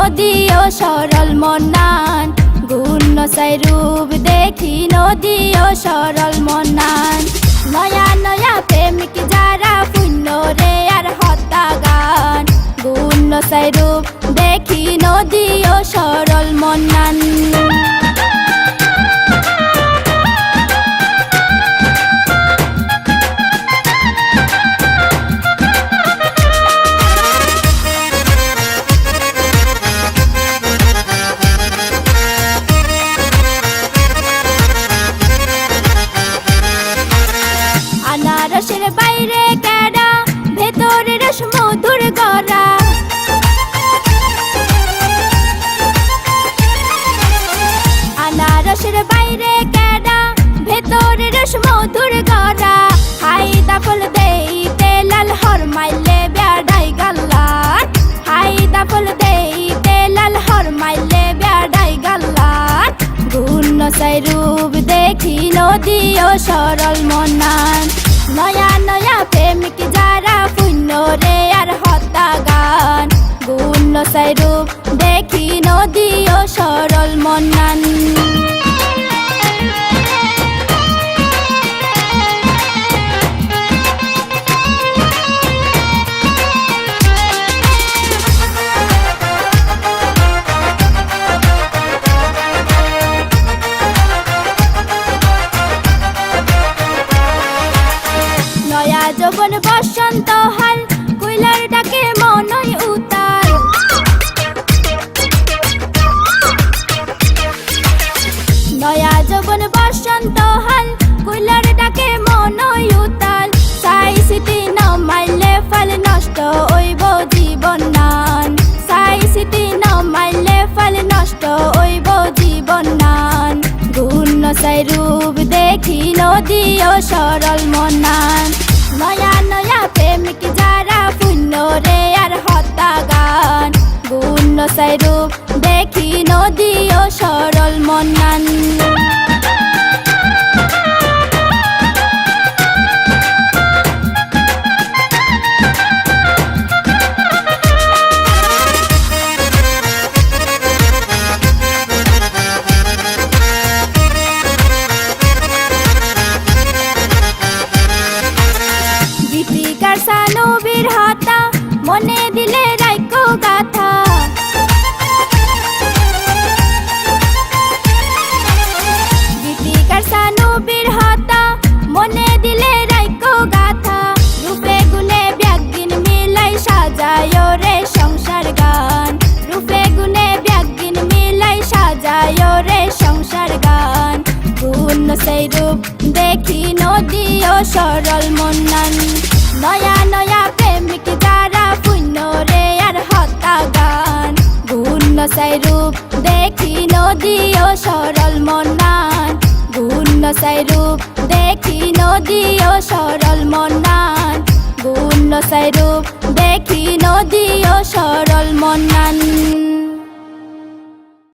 নদী ও সরল মনান, গুণ সাই রূপ দেখি নদী ও সরল মনান। নয়া নয়া প্রেমিক যারা পুণ্য রে আর হত্যা গান, গুণ সাই রূপ দেখি নদী ও সরল মনান। আনারসের বাইরে কেডা, ভেতরে রস মধুর গড়া। আনারসের বাইরে কেডা, ভেতরে রস মধুর গড়া। হাইদা ফুল দেইতে লাল হর মাইলে বেড়াই গাল্লার, হাইদা ফুল দেইতে লাল হর মাইলে বেড়াই গাল্লার। গুণ সাই রূপ দেখি নদী ও সরল মনান, নয়া নয়া প্রেমিক যারা পুণ্য রে আর হত্যা গান, গুণ সাই রূপ দেখি নদী ও সরল মনান। নয়া যৌবন বসন্ত হাল, কুইলার ডাকে মনই উতাল। নয়া যৌবন বসন্ত হাল, কুইলার ডাকে মনই উতাল। সাই স্মৃতি নমাইলে ফল নষ্ট হইব জীবন নান, সাই স্মৃতি নমাইলে ফল নষ্ট হইব জীবন নান। গুণ সাই রূপ দেখি নদী ও সরল মনান, নয়া নয়া প্রেমিক যারা পুণ্য রে আর হত্যা গান, গুণ সাই রূপ দেখি নদী ও সরল মনান। গীতিকার সানবীর হাতা, মনে দিলে রাইকো গাথা। গীতিকার সানবীর হাতা, মনে দিলে রাইকো গাথা। রূপে গুণে ব্যাগদিন মিলাই সাজায় রে সংসার গান, রূপে গুণে ব্যাগদিন মিলাই সাজায় রে সংসার গান। গুণ সাই রূপ দেখি নদী ও সরল মনান, নয়া নয়া প্রেমিক যারা পুণ্য রে আর হত্যা গান, গুণ সাই রূপ দেখি নদী ও সরল মনান। গুণ সাই রূপ দেখি নদী ও সরল মনান, গুণ সাই রূপ দেখি নদী ও সরল মনান।